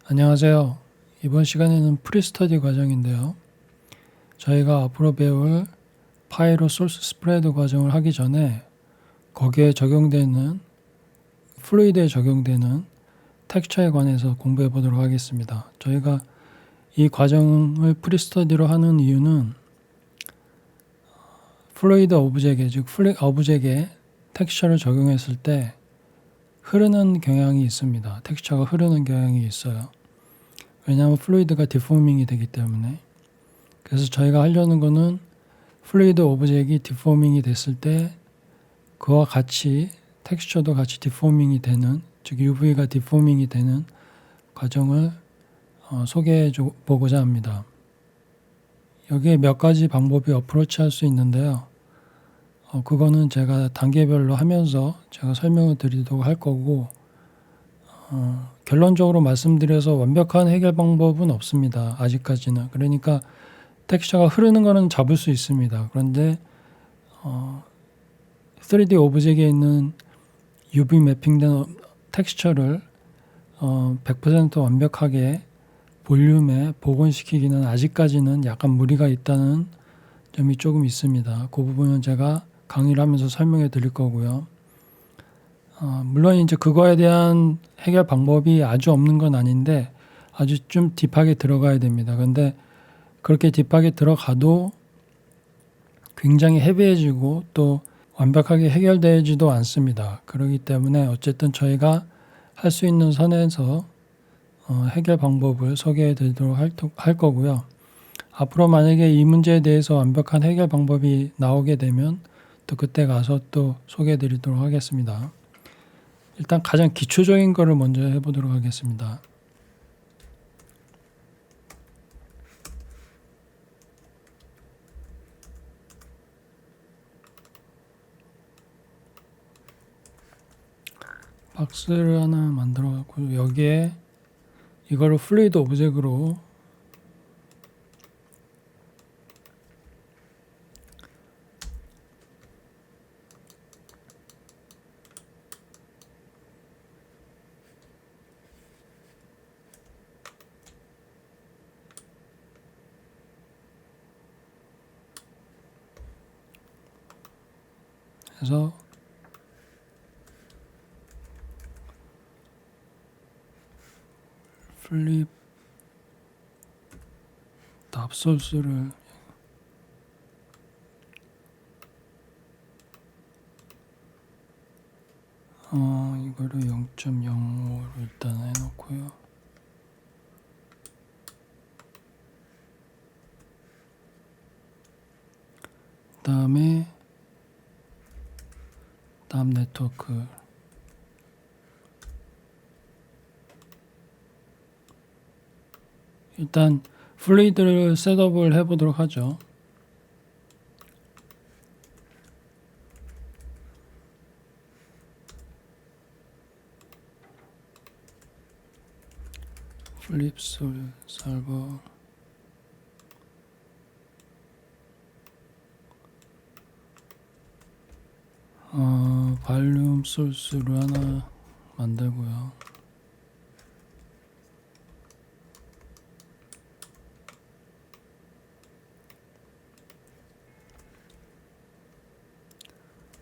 안녕하세요. 이번 시간에는 프리스터디 과정인데요. 저희가 앞으로 배울 파이로 소스 스프레드 과정을 하기 전에 거기에 적용되는 플루이드에 적용되는 텍스처에 관해서 공부해 보도록 하겠습니다. 저희가 이 과정을 프리스터디로 하는 이유는 플루이드 오브젝에 즉 오브젝에 텍스처를 적용했을 때 흐르는 경향이 있습니다. 텍스처가 흐르는 경향이 있어요. 왜냐하면 플루이드가 디포밍이 되기 때문에. 그래서 저희가 하려는 거는 플루이드 오브젝이 디포밍이 됐을 때 그와 같이 텍스처도 같이 디포밍이 되는, 즉 UV가 디포밍이 되는 과정을 소개해 보고자 합니다. 여기에 몇 가지 방법이 어프로치 할 수 있는데요. 그거는 제가 단계별로 하면서 제가 설명을 드리도록 할 거고, 결론적으로 말씀드려서 완벽한 해결 방법은 없습니다. 아직까지는. 그러니까 텍스처가 흐르는 거는 잡을 수 있습니다. 그런데 3D 오브젝에 있는 UV 매핑된 텍스처를 100% 완벽하게 볼륨에 복원시키기는 아직까지는 약간 무리가 있다는 점이 조금 있습니다. 그 부분은 제가 강의를 하면서 설명해 드릴 거고요. 물론 이제 그거에 대한 해결 방법이 아주 없는 건 아닌데 아주 좀 딥하게 들어가야 됩니다. 근데 그렇게 딥하게 들어가도 굉장히 헤비해지고 또 완벽하게 해결되지도 않습니다. 그렇기 때문에 어쨌든 저희가 할 수 있는 선에서 해결 방법을 소개해 드리도록 할 거고요. 앞으로 만약에 이 문제에 대해서 완벽한 해결 방법이 나오게 되면 또 그때 가서 또 소개해 드리도록 하겠습니다. 일단 가장 기초적인 거를 먼저 해보도록 하겠습니다. 박스를 하나 만들어 갖고 여기에 이거를 플루이드 오브젝으로 해서 플립 답소스를 이거를 0.05로 일단 해놓고요. 다음에 다음 네트워크 일단 플루이드를 셋업을 해보도록 하죠. 플립솔 살버 발륨 소스를 하나 만들고요.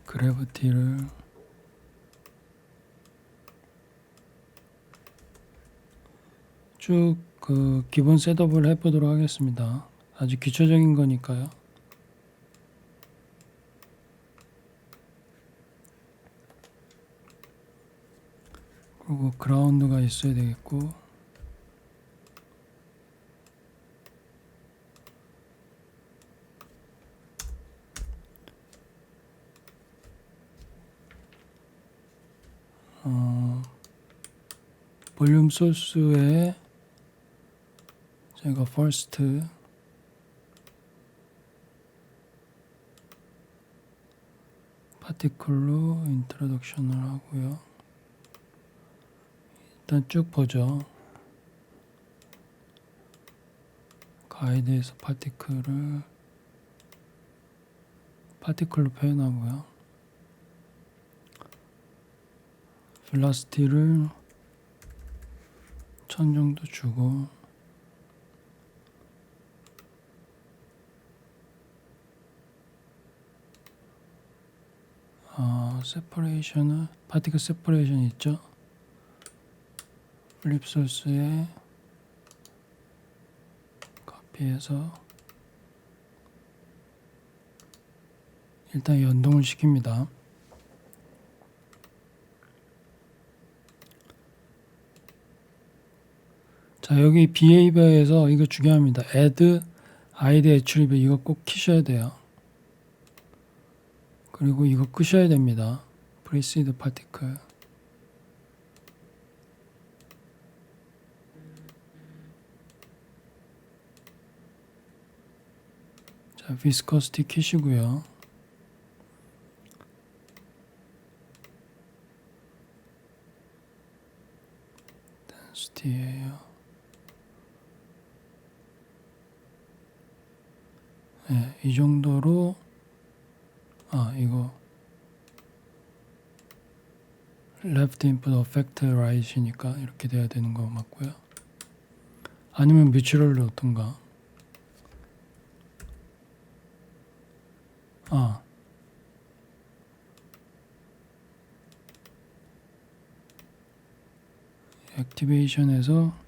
그래비티를 쭉 그 기본 셋업을 해보도록 하겠습니다. 아주 기초적인 거니까요. 그리고 그라운드가 있어야 되겠고 볼륨 소스에 제가 first 파티클로 인트로덕션을 하고요. 일단 쭉 보죠. 하이드에서 파티클로 표현하고요. velocity를 1000 정도 주고, separation은 particle separation 있죠? 플립 소스에 카피해서 일단 연동을 시킵니다. 자, 여기 behavior에서 이거 중요합니다. add id attribute 이거 꼭 키셔야 돼요. 그리고 이거 끄셔야 됩니다. precede particle. 자, viscosity 키시고요. density예요. 네, 이 정도로 이거 left input affect right이니까 이렇게 돼야 되는 거 맞고요. 아니면 뮤추럴을 넣던가. 액티베이션에서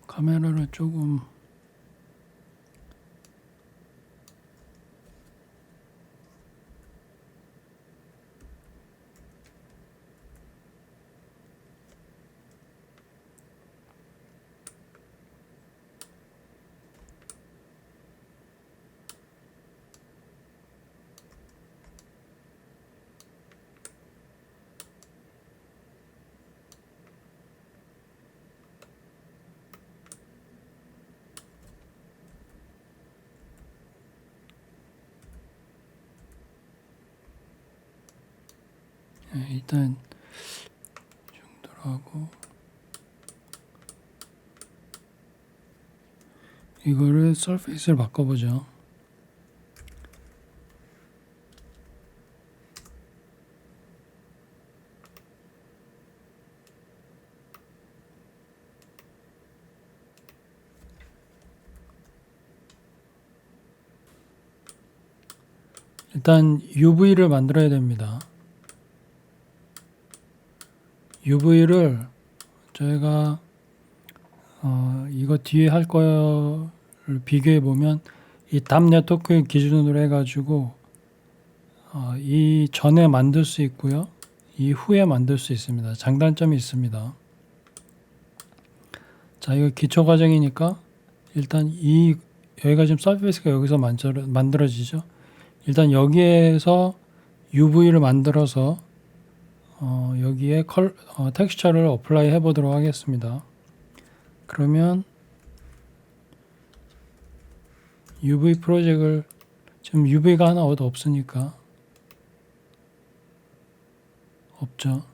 카메라를 조금 일단 이 정도로 하고 이거를 서페이스를 바꿔보죠. 일단 UV를 만들어야 됩니다. UV를 저희가 이거 뒤에 할 거를 비교해 보면 이 답 네트워크 기준으로 해가지고 이 전에 만들 수 있고요, 이 후에 만들 수 있습니다. 장단점이 있습니다. 자, 이거 기초 과정이니까 일단 여기가 지금 서페이스가 여기서 만들어지죠. 일단 여기에서 UV를 만들어서 여기에 텍스처를 어플라이 해 보도록 하겠습니다. 그러면 UV 프로젝트를 지금 UV가 하나 어디 없으니까 없죠.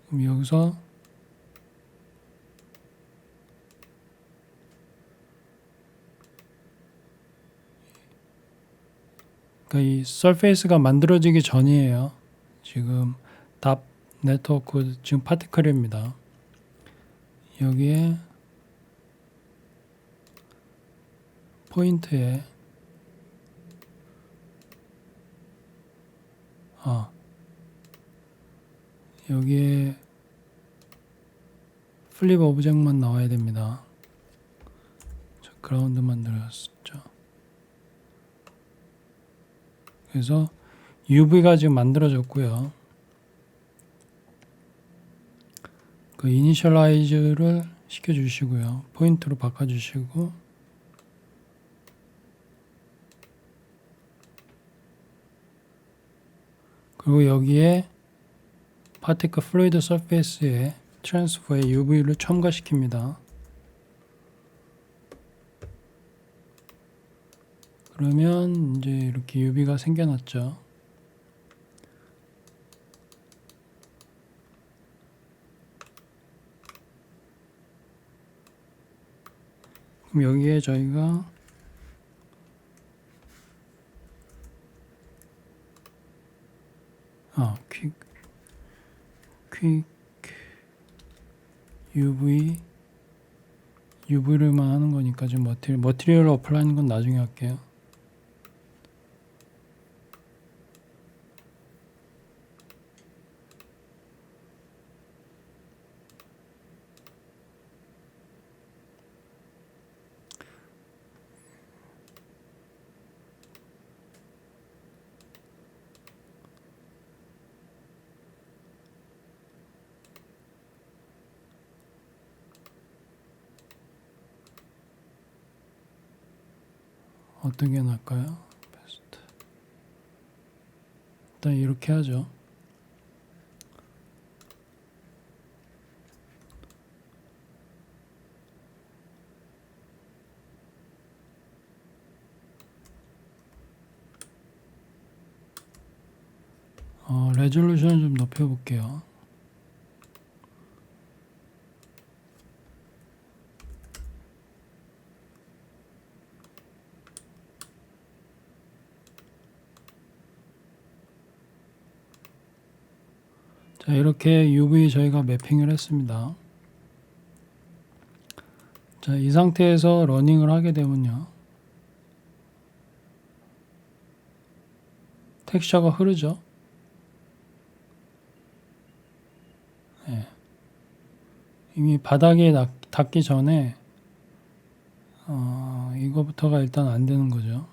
그럼 여기서 그러니까 이 서페이스가 만들어지기 전이에요. 지금 답 네트워크 지금 파티클입니다. 여기에 포인트에 여기에 플립 오브젝트만 나와야 됩니다. 그라운드 만들었죠. 그래서 UV가 지금 만들어졌고요. 그 이니셜라이즈를 시켜주시고요. 포인트로 바꿔주시고 그리고 여기에 Particle Fluid Surface의 트랜스퍼에 UV를 첨가시킵니다. 그러면 이제 이렇게 UV가 생겨났죠. 그럼 여기에 저희가 퀵 UV를만 하는 거니까 지금 머티리얼 어플라이는 건 나중에 할게요. 어떻게 할까요? 베스트. 일단 이렇게 하죠. 레졸루션을 좀 높여볼게요. 자, 이렇게 UV 저희가 매핑을 했습니다. 자, 이 상태에서 러닝을 하게 되면요, 텍스처가 흐르죠. 네. 이미 바닥에 닿기 전에 이거부터가 일단 안 되는 거죠.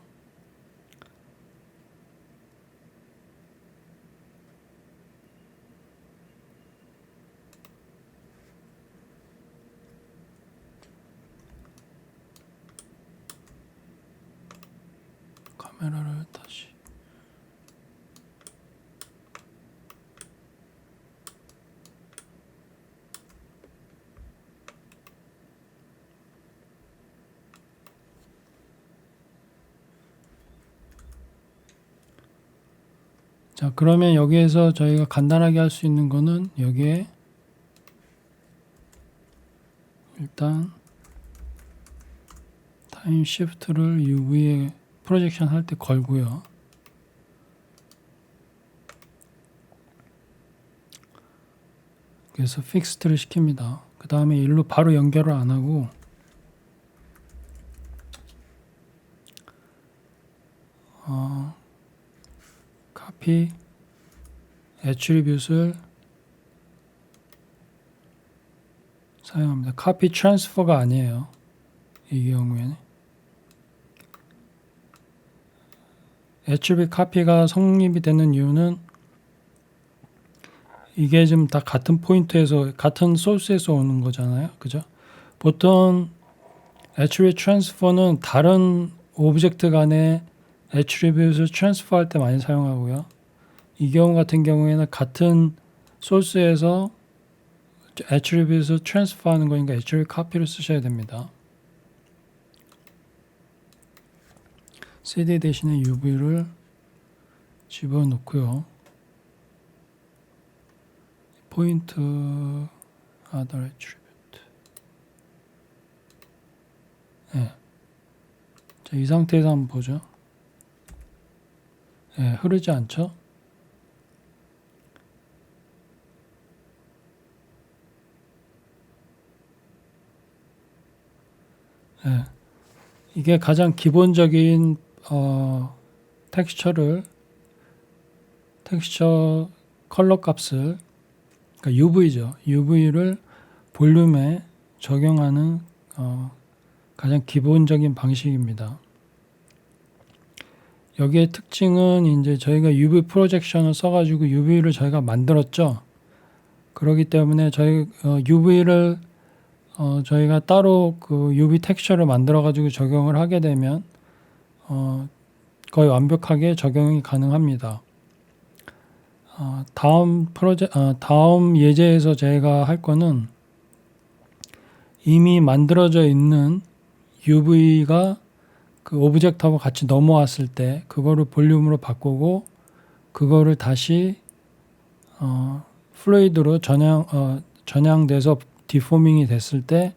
카메라를 다시 자, 그러면 여기에서 저희가 간단하게 할 수 있는 거는 여기에 일단 타임 시프트를 UV에 프로젝션 할 때 걸고요. 그래서 픽스트를 시킵니다. 그 다음에 일로 바로 연결을 안 하고 카피 애트리뷰트를 사용합니다. 카피 트랜스퍼가 아니에요. 이 경우에는 애트리뷰트 카피가 성립이 되는 이유는 이게 지금 다 같은 포인트에서 같은 소스에서 오는 거잖아요. 그죠? 보통 애트리뷰트 트랜스퍼는 다른 오브젝트 간에 애트리뷰트를 트랜스퍼 할 때 많이 사용하고요. 이 경우 같은 경우에는 같은 소스에서 애트리뷰트를 트랜스퍼 하는 거니까 애트리뷰트 카피를 쓰셔야 됩니다. CD 대신에 UV를 집어넣고요. 포인트 other attribute. 네. 자, 이 상태에서 한번 보죠. 네, 흐르지 않죠? 네. 이게 가장 기본적인 텍스처 컬러 값을, 그러니까 UV죠. UV를 볼륨에 적용하는 가장 기본적인 방식입니다. 여기에 특징은 이제 저희가 UV 프로젝션을 써가지고 UV를 저희가 만들었죠. 그렇기 때문에 저희 UV를 저희가 따로 그 UV 텍스처를 만들어가지고 적용을 하게 되면 거의 완벽하게 적용이 가능합니다. 다음 예제에서 제가 할 거는 이미 만들어져 있는 UV가 그 오브젝트하고 같이 넘어왔을 때 그거를 볼륨으로 바꾸고 그거를 다시 플루이드로 전향돼서 디포밍이 됐을 때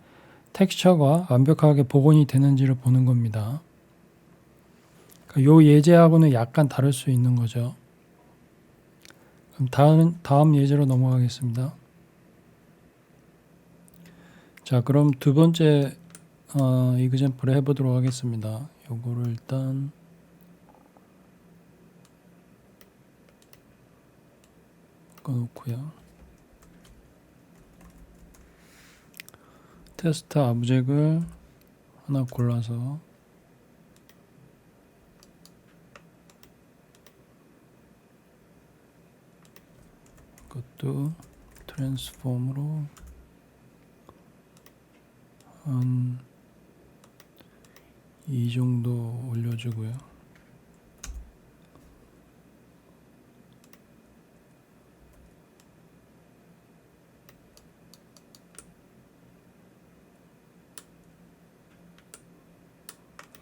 텍스처가 완벽하게 복원이 되는지를 보는 겁니다. 요 예제하고는 약간 다를 수 있는 거죠. 그럼 다음 예제로 넘어가겠습니다. 자, 그럼 두 번째 이그젬플을 해보도록 하겠습니다. 요거를 일단 꺼놓고요. 테스트 오브젝을 하나 골라서 그것도 트랜스폼으로 한 이 정도 올려주고요.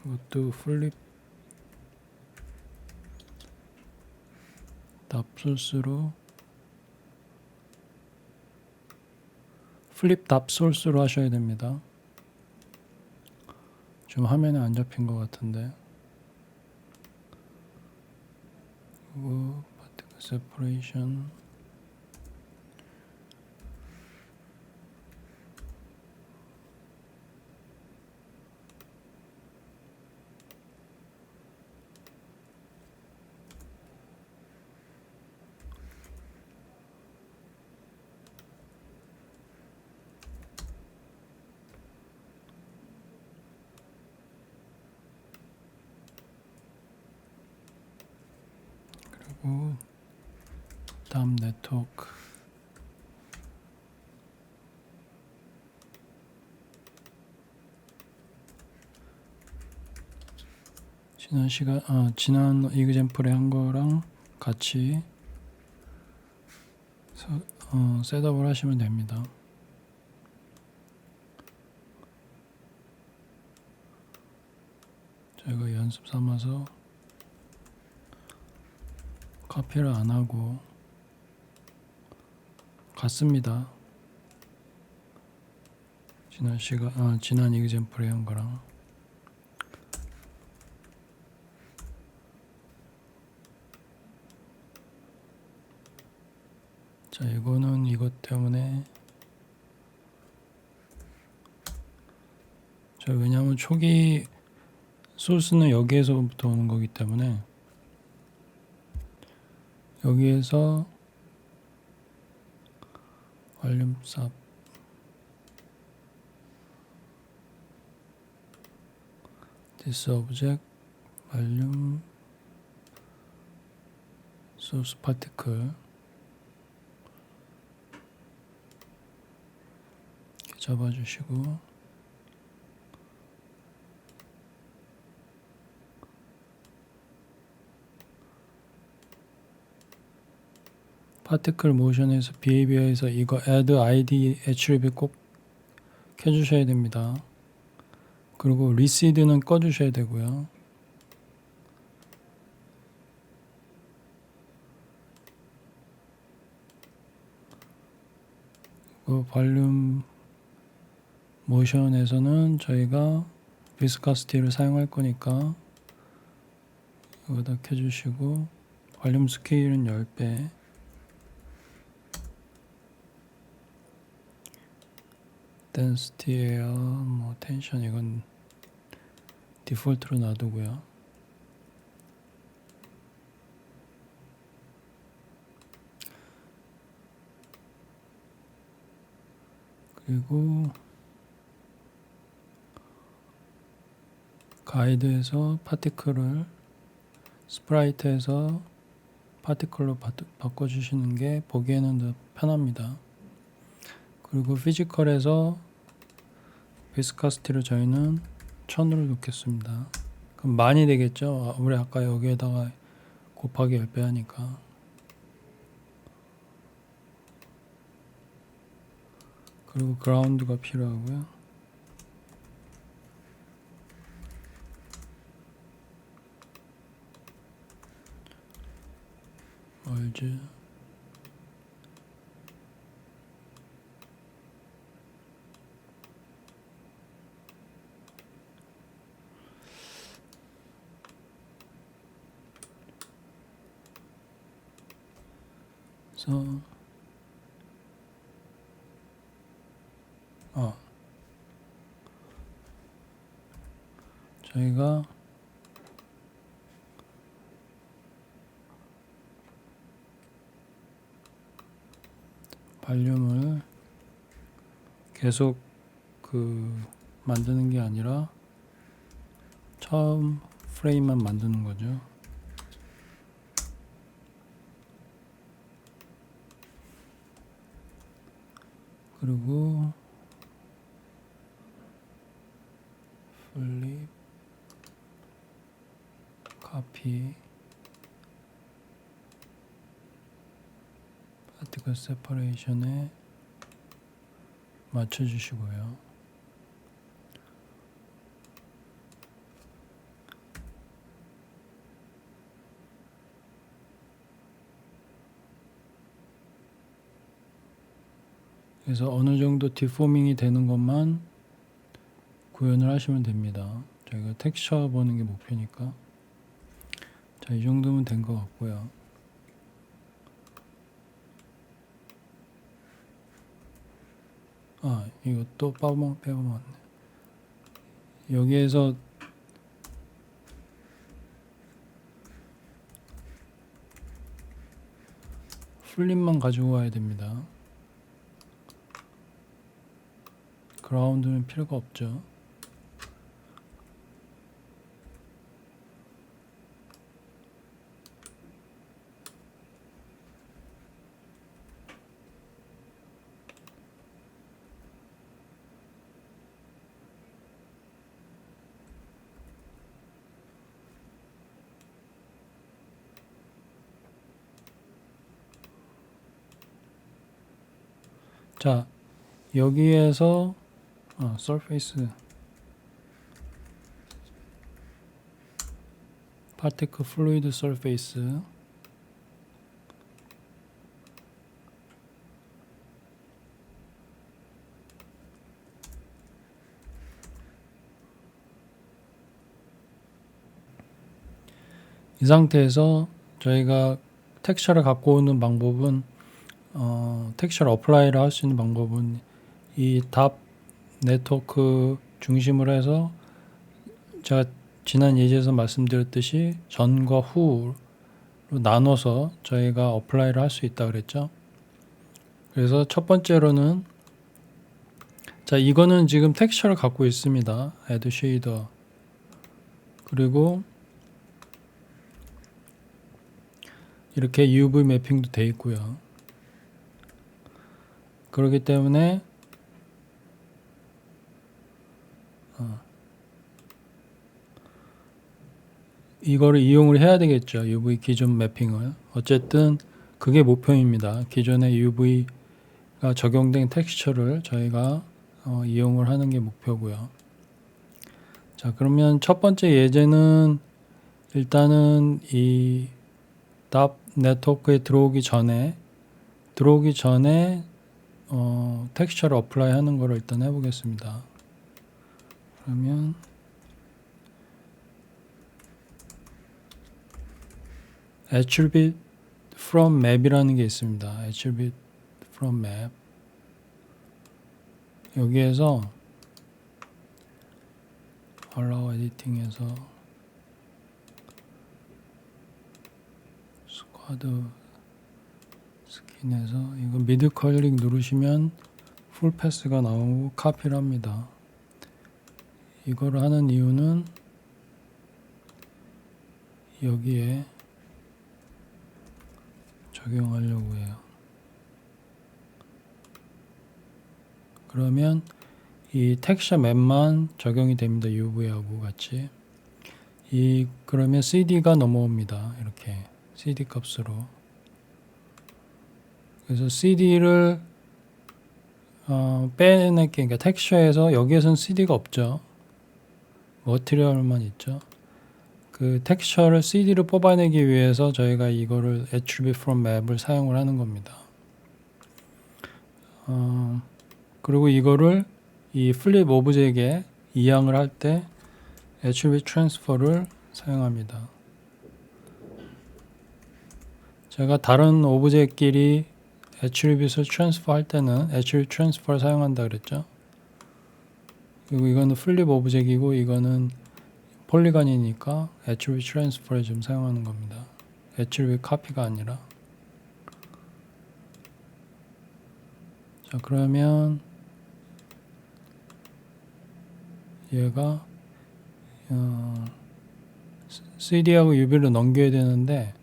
이것도 플립 답 소스로 하셔야 됩니다. 좀 화면에 안 잡힌 것 같은데. 그리고 파티클 세퍼레이션 그리고 다음 네트워크 지난 이그젬플에 한 거랑 같이 셋업을 하시면 됩니다. 제가 연습 삼아서 카피를 안 하고 같습니다. 지난 이그젬플에 한 거랑. 자, 이거는 이것 때문에 왜냐하면 초기 소스는 여기에서부터 오는 거기 때문에 여기에서 볼륨 쌉 this object 볼륨 source particle 이렇게 잡아주시고 파티클 모션에서 비헤이비어에서 이거 add id attribute 꼭 켜주셔야 됩니다. 그리고 리시드는 꺼주셔야 되고요. 그 볼륨 모션에서는 저희가 비스커시티를 사용할 거니까 이거다 켜주시고 볼륨 스케일은 10배 덴시티에요. 뭐 텐션 이건 디폴트로 놔두고요. 그리고 가이드에서 파티클을 스프라이트에서 파티클로 바꿔주시는 게 보기에는 더 편합니다. 그리고 피지컬에서 비스커시티를 저희는 1000으로 놓겠습니다. 그럼 많이 되겠죠? 우리 아까 여기에다가 곱하기 10배 하니까. 그리고 그라운드가 필요하고요. 멀즈 그래서 저희가 발륨을 계속 만드는 게 아니라 처음 프레임만 만드는 거죠. 그리고 플립 카피 파티클 세퍼레이션에 맞춰주시고요. 그래서 어느 정도 디포밍이 되는 것만 구현을 하시면 됩니다. 저희가 텍스처 보는 게 목표니까. 자, 이 정도면 된 것 같고요. 이거 또 빼먹었네. 여기에서 플립만 가지고 와야 됩니다. 그라운드는 필요가 없죠. 자, 여기에서 surface particle fluid surface 이 상태에서 저희가 텍스처를 갖고 오는 방법은 텍스처를 어플라이를 할 수 있는 방법은 이 답 네트워크 중심으로 해서 제가 지난 예제에서 말씀드렸듯이 전과 후로 나눠서 저희가 어플라이를 할 수 있다 그랬죠. 그래서 첫 번째로는 자, 이거는 지금 텍스처를 갖고 있습니다. add shader 그리고 이렇게 UV 매핑도 돼 있고요. 그렇기 때문에 이거를 이용을 해야 되겠죠. UV 기존 매핑을. 어쨌든 그게 목표입니다. 기존의 UV가 적용된 텍스처를 저희가 이용을 하는 게 목표고요. 자, 그러면 첫 번째 예제는 일단은 이 답 네트워크에 들어오기 전에 텍스처를 어플라이 하는 거를 일단 해보겠습니다. 그러면 attribute from map이라는 게 있습니다. attribute from map 여기에서 allow editing에서 스쿼드 스킨에서 이거 미드 클릭 누르시면 풀 패스가 나오고 카피를 합니다. 이걸 하는 이유는 여기에 적용하려고 해요. 그러면 이 텍스처 맵만 적용이 됩니다. UV하고 같이. 그러면 CD가 넘어옵니다. 이렇게 CD 값으로. 그래서 CD를 빼낼게. 그러니까 텍스처에서 여기에서는 CD가 없죠. 머티리얼만 있죠. 그 텍스처를 CD로 뽑아내기 위해서 저희가 이거를 attribute from map을 사용을 하는 겁니다. 그리고 이거를 이 flip 오브젝에 이양을 할 때 attribute transfer를 사용합니다. 제가 다른 오브젝끼리 attribute을 transfer 할 때는 attribute transfer를 사용한다 그랬죠. 그리고 이거는 flip 오브젝이고 이거는 폴리건이니까 attribute transfer를 좀 사용하는 겁니다. attribute copy가 아니라. 자, 그러면 얘가 CD하고 UV로 넘겨야 되는데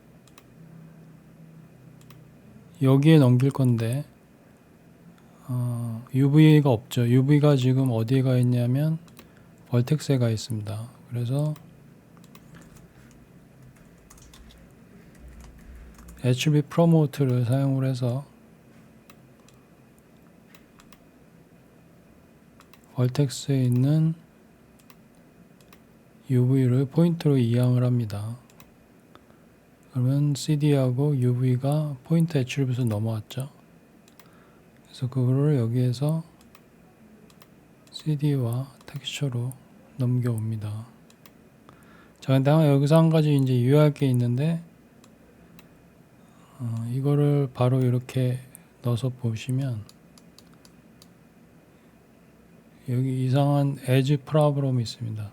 여기에 넘길 건데 UV가 없죠. UV가 지금 어디에 가 있냐면 벌텍스에 가 있습니다. 그래서 attribute promote를 사용을 해서 벌텍스에 있는 UV를 포인트로 이양을 합니다. 그러면 CD하고 UV가 포인트 애트리뷰트로 넘어왔죠. 그래서 그거를 여기에서 CD와 텍스처로 넘겨옵니다. 자, 근데 여기서 한 가지 이제 유의할 게 있는데 이거를 바로 이렇게 넣어서 보시면 여기 이상한 에지 프로블럼이 있습니다.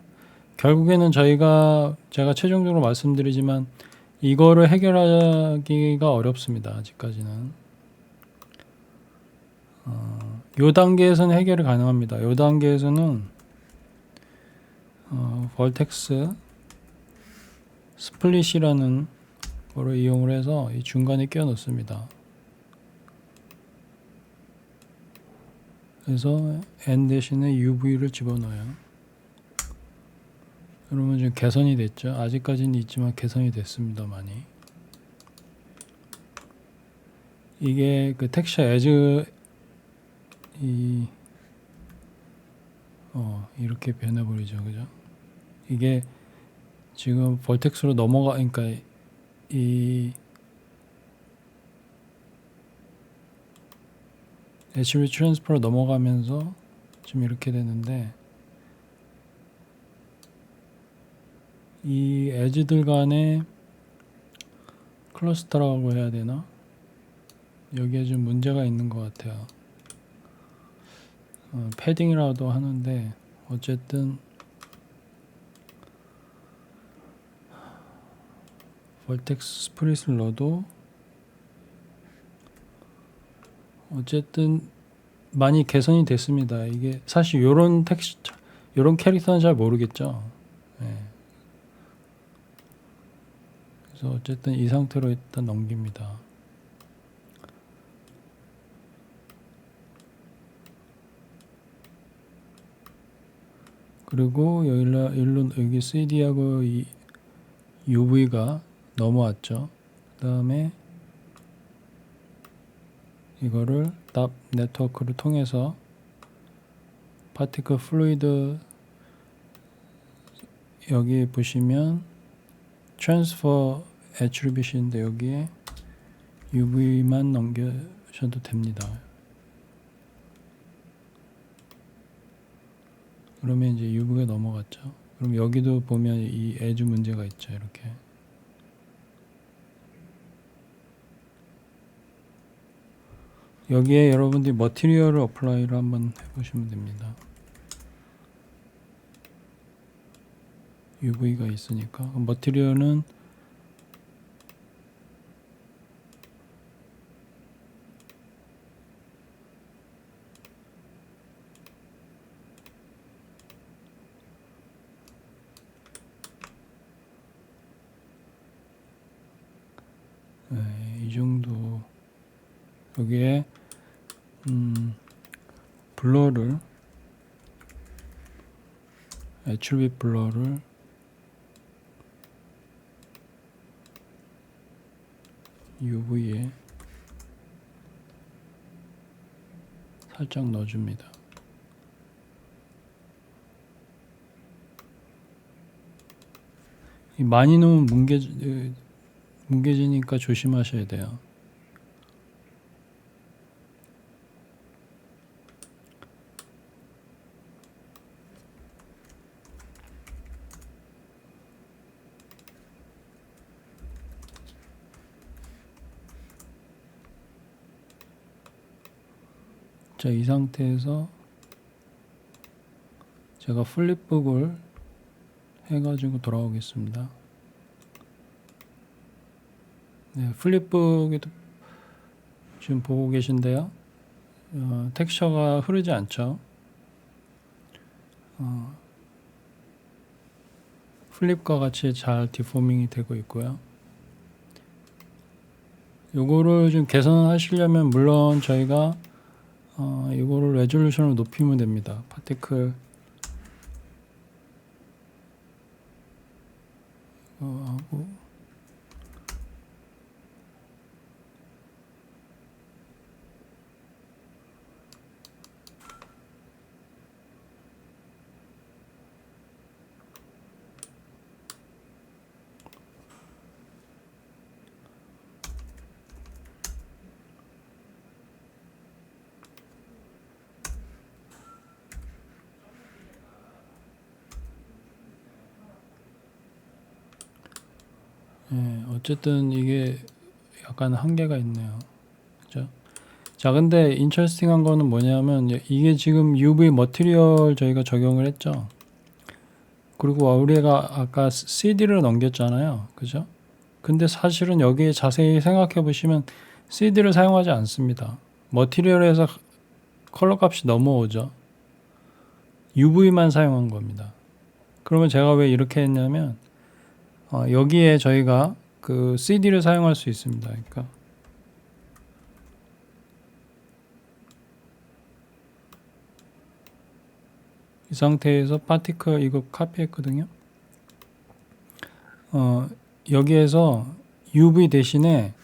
결국에는 제가 최종적으로 말씀드리지만 이거를 해결하기가 어렵습니다. 아직까지는. 요 단계에서는 해결이 가능합니다. 요 단계에서는 벌텍스 스플릿이라는 거를 이용을 해서 이 중간에 끼워 넣습니다. 그래서 N 대신에 UV를 집어넣어요. 여러분 지금 개선이 됐죠? 아직까지는 있지만 개선이 됐습니다. 많이. 이게 그 텍스처 에즈 이렇게 변해버리죠. 그죠? 이게 지금 벌텍스로 그러니까 이 attribute transfer로 넘어가면서 지금 이렇게 되는데 이 에지들 간의 클러스터라고 해야 되나? 여기에 좀 문제가 있는 것 같아요. 패딩이라도 하는데 어쨌든 벌텍스 스프릿을 넣어도 어쨌든 많이 개선이 됐습니다. 이게 사실 요런 텍스처, 요런 캐릭터는 잘 모르겠죠. 네. 그래서 어쨌든 이 상태로 일단 넘깁니다. 그리고 여기 CD하고 이 UV가 넘어왔죠. 그 다음에 이거를 DAP 네트워크를 통해서 파티클 플루이드 여기 보시면 트랜스퍼 애트리뷰트인데 여기에 UV만 넘겨셔도 됩니다. 그러면 이제 UV가 넘어갔죠. 그럼 여기도 보면 이 에즈 문제가 있죠. 이렇게. 여기에 여러분들이 머티리얼을 어플라이를 한번 해보시면 됩니다. UV가 있으니까 머티리얼은 이 정도. 여기에 블러를 애트리뷰트 블러를 UV에 살짝 넣어줍니다. 많이 넣으면 뭉개지니까 조심하셔야 돼요. 자, 이 상태에서 제가 플립북을 해가지고 돌아오겠습니다. 네, 플립북에도 지금 보고 계신데요. 텍스처가 흐르지 않죠. 플립과 같이 잘 디포밍이 되고 있고요. 요거를 좀 개선하시려면 물론 저희가 이거를 레졸루션을 높이면 됩니다. 파티클 하고 어쨌든 이게 약간 한계가 있네요. 그죠? 자, 근데 인터레스팅한 거는 뭐냐면 이게 지금 UV 머티리얼 저희가 적용을 했죠. 그리고 우리가 아까 CD를 넘겼잖아요. 그죠? 근데 사실은 여기에 자세히 생각해 보시면 CD를 사용하지 않습니다. 머티리얼에서 컬러 값이 넘어오죠. UV만 사용한 겁니다. 그러면 제가 왜 이렇게 했냐면 여기에 저희가 그 CD를 사용할 수 있습니다. 그러니까 이 상태에서 파티클 이거 카피했거든요. 여기에서 UV 대신에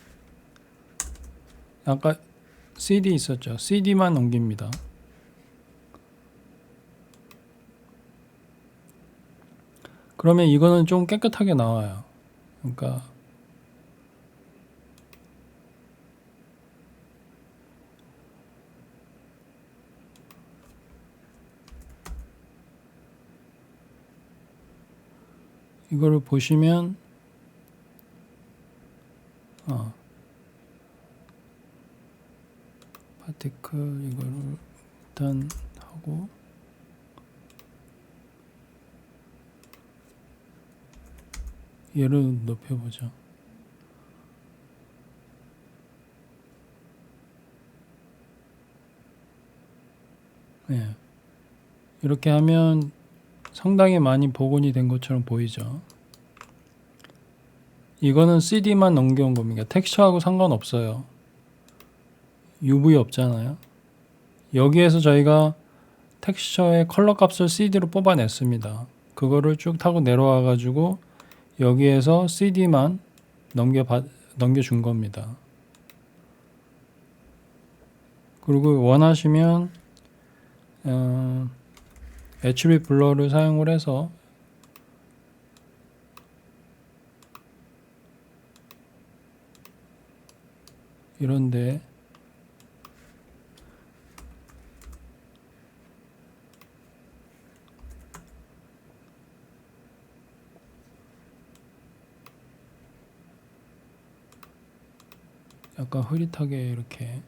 아까 CD 있었죠. CD만 넘깁니다. 그러면 이거는 좀 깨끗하게 나와요. 그러니까 이거를 보시면 파티클 이거를 일단 하고 얘를 높여보죠. 네. 이렇게 하면 상당히 많이 복원이 된 것처럼 보이죠. 이거는 CD만 넘겨온 겁니다. 텍스처하고 상관없어요. UV 없잖아요. 여기에서 저희가 텍스처의 컬러 값을 CD로 뽑아냈습니다. 그거를 쭉 타고 내려와 가지고 여기에서 CD만 넘겨준 겁니다. 그리고 원하시면 애트리뷰트 블러를 사용을 해서 이런데 약간 흐릿하게 이렇게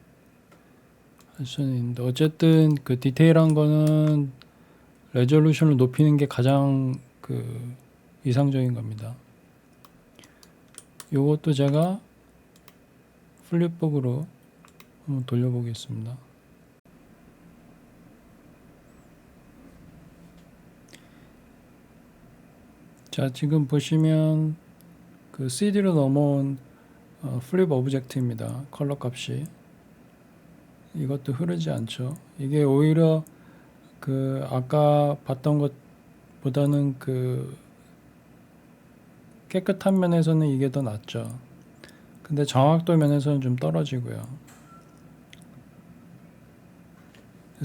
할 수는 있는데 어쨌든 그 디테일한 거는 레졸루션을 높이는 게 가장 그 이상적인 겁니다. 요것도 제가 플립북으로 한번 돌려보겠습니다. 자, 지금 보시면 그 CD로 넘어온 플립 오브젝트입니다. 컬러 값이 이것도 흐르지 않죠. 이게 오히려 그 아까 봤던 것보다는 그 깨끗한 면에서는 이게 더 낫죠. 근데 정확도 면에서는 좀 떨어지고요.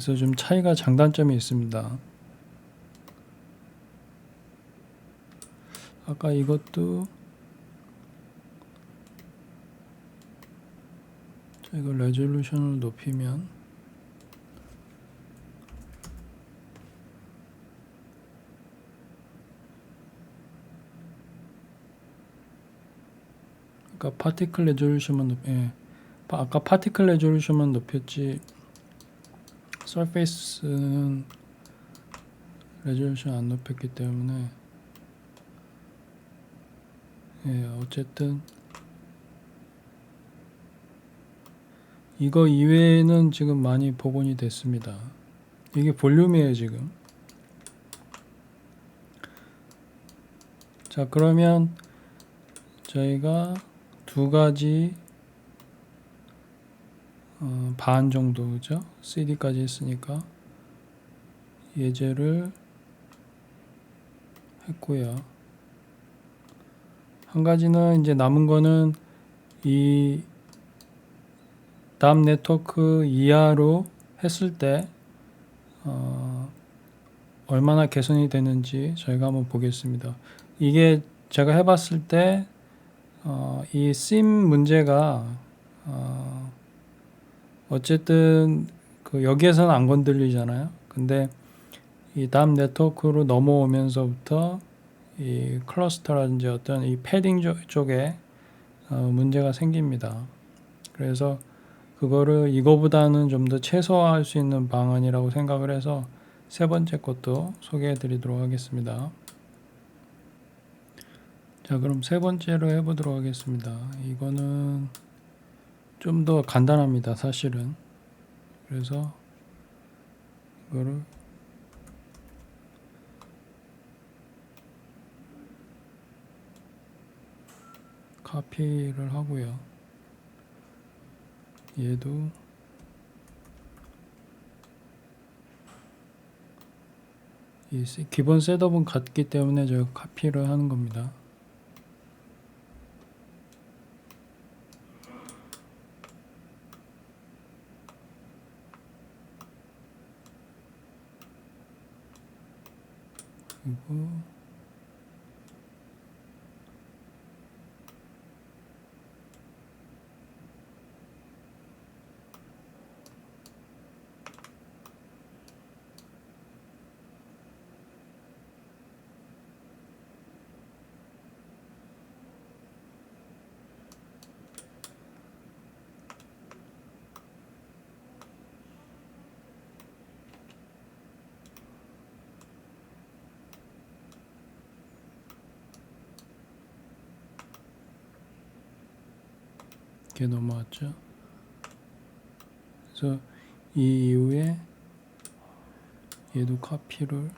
그래서 좀 차이가 장단점이 있습니다. 아까 이것도 이거 레졸루션을 높이면 아까 파티클 레졸루션만 아까 파티클 레졸루션만 높였지 서페이스는 레졸루션 안 높였기 때문에 어쨌든 이거 이외에는 지금 많이 복원이 됐습니다. 이게 볼륨이에요 지금. 자, 그러면 저희가 두 가지 반 정도죠. CD까지 했으니까 예제를 했고요. 한 가지는 이제 남은 거는 이 다음 네트워크 이하로 했을 때 얼마나 개선이 되는지 저희가 한번 보겠습니다. 이게 제가 해봤을 때 이 심 문제가 어쨌든 그 여기에서는 안 건들리잖아요. 근데 이 다음 네트워크로 넘어오면서부터 이 클러스터라든지 어떤 이 패딩 쪽에 문제가 생깁니다. 그래서 그거를 이거보다는 좀 더 최소화할 수 있는 방안이라고 생각을 해서 세 번째 것도 소개해 드리도록 하겠습니다. 자, 그럼 세 번째로 해보도록 하겠습니다. 이거는 좀 더 간단합니다, 사실은. 그래서 이거를 카피를 하고요. 얘도 이 기본 셋업은 같기 때문에 제가 카피를 하는 겁니다. 그리고 이렇게 넘어왔죠. 그래서 이 이후에 얘도 카피를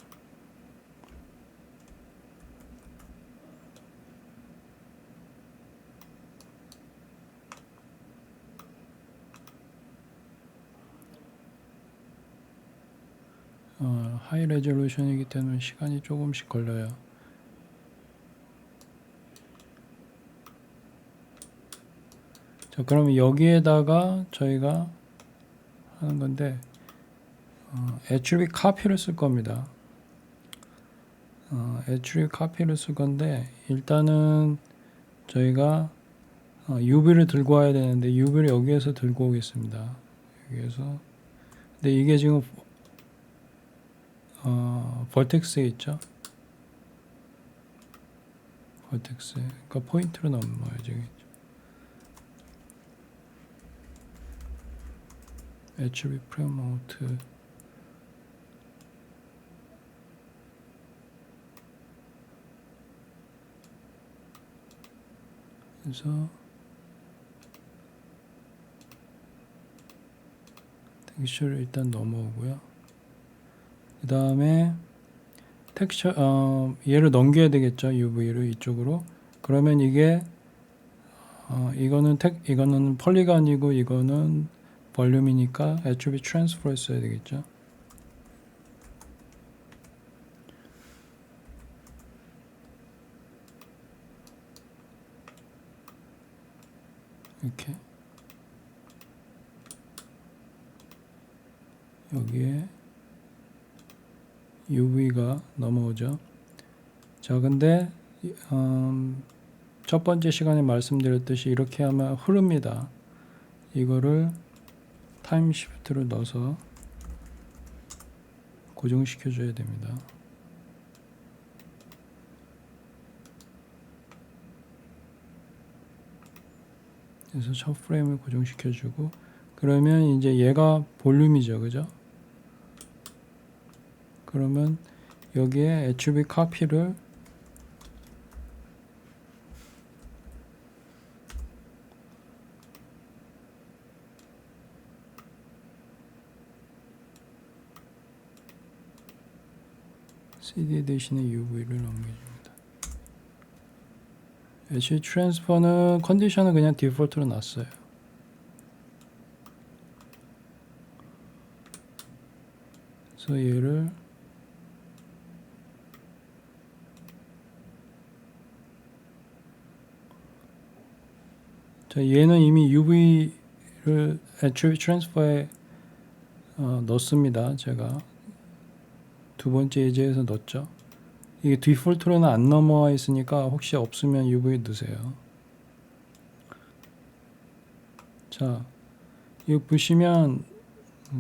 하이 레졸루션이기 때문에 시간이 조금씩 걸려요. 자, 그러면 여기에다가 저희가 하는 건데 애트리뷰트 카피를 쓸 겁니다. 애트리뷰트 카피를 쓸 건데 일단은 저희가 UV를 들고 와야 되는데 UV를 여기에서 들고 오겠습니다. 여기에서 근데 이게 지금 벌텍스에 있죠. 벌텍스 그러니까 포인트로 넘어야죠. 애트리뷰트 프로모트 그래서 텍스처를 일단 넘어오고요. 그 다음에 텍스처 얘를 넘겨야 되겠죠. UV를 이쪽으로. 그러면 이게 이거는 폴리건이고 이거는 볼륨이니까 attribute transfer 써야 되겠죠. 이렇게 여기에 UV가 넘어오죠. 자, 근데 첫 번째 시간에 말씀드렸듯이 이렇게 하면 흐릅니다. 이거를 타임 시프트를 넣어서 고정시켜 줘야 됩니다. 그래서 첫 프레임을 고정시켜 주고, 그러면 이제 얘가 볼륨이죠, 그죠? 그러면 여기에 attribute copy를 CD 대신에 UV를 넘겨줍니다. attribute transfer는 컨디션을 그냥 디폴트로 놨어요. 그래서 얘를 자, 얘는 이미 UV를 attribute transfer에 넣습니다. 제가 두 번째 예제에서 넣었죠. 이게 디폴트로는 안 넘어와 있으니까 혹시 없으면 UV 넣으세요. 자, 이거 보시면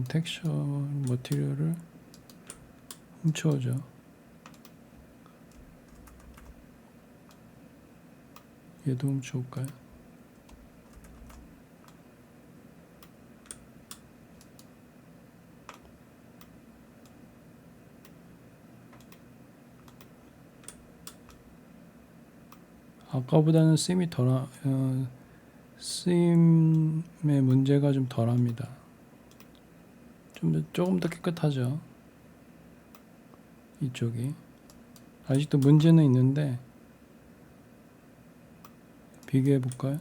텍스처 머티리얼을 훔쳐오죠. 얘도 훔쳐올까요? 아까보다는 쓰임이 쓰임의 문제가 좀 덜합니다. 조금 더 깨끗하죠. 이쪽이 아직도 문제는 있는데 비교해 볼까요?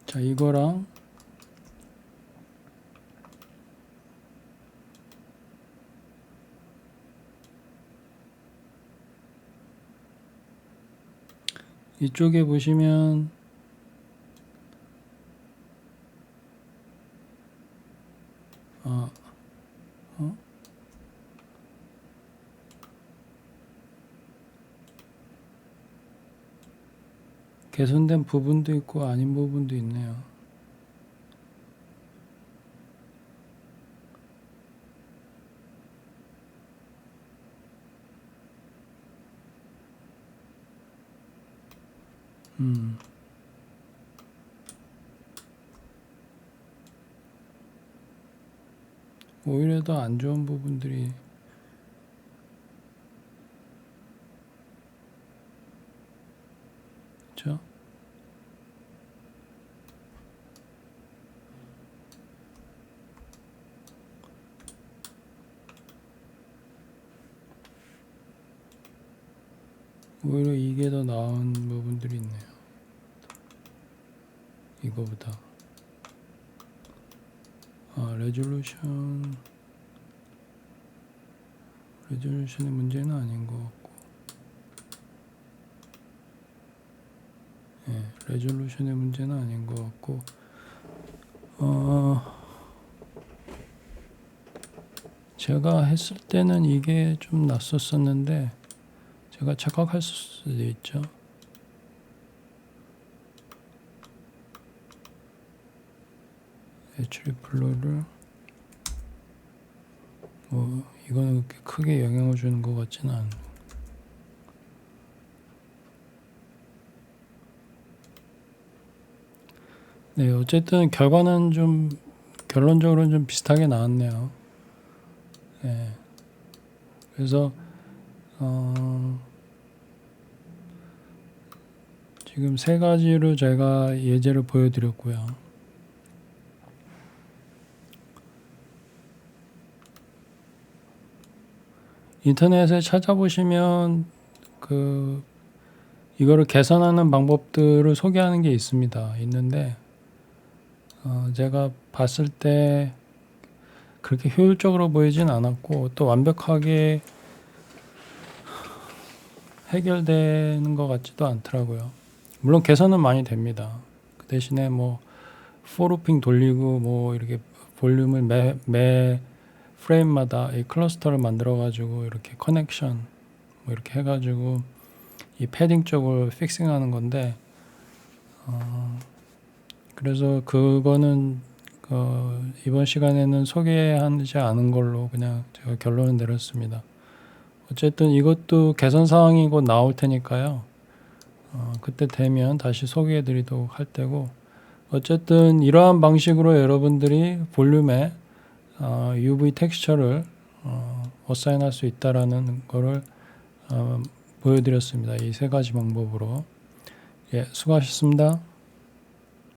자, 이거랑 이쪽에 보시면 개선된 부분도 있고 아닌 부분도 있네요. 오히려 더 안 좋은 부분들이 그렇죠? 오히려 이게 더 나은 부분들이 있네요. 이거보다. 레졸루션의 문제는 아닌 것 같고, 레졸루션의 문제는 아닌 것 같고, 제가 했을 때는 이게 좀 낫었었는데 제가 착각할 수도 있죠. attribute 블루를 이거는 그렇게 크게 영향을 주는 것 같지는 않고, 네, 어쨌든 결과는 좀 결론적으로는 좀 비슷하게 나왔네요. 네, 그래서 지금 세 가지로 제가 예제를 보여드렸고요. 인터넷에 찾아보시면 이거를 개선하는 방법들을 소개하는 게 있는데 제가 봤을 때 그렇게 효율적으로 보이진 않았고 또 완벽하게 해결되는 것 같지도 않더라고요. 물론 개선은 많이 됩니다. 그 대신에 뭐 포루핑 돌리고 뭐 이렇게 볼륨을 매 프레임마다 이 클러스터를 만들어 가지고 이렇게 커넥션 뭐 이렇게 해가지고 이 패딩 쪽을 픽싱하는 건데 그래서 그거는 이번 시간에는 소개하지 않은 걸로 그냥 제가 결론을 내렸습니다. 어쨌든 이것도 개선 사항이 곧 나올 테니까요. 그때 되면 다시 소개해 드리도록 할 테고 어쨌든 이러한 방식으로 여러분들이 볼륨에 UV 텍스처를 어사인할 수 있다라는 거를 보여드렸습니다. 이 세 가지 방법으로. 예, 수고하셨습니다.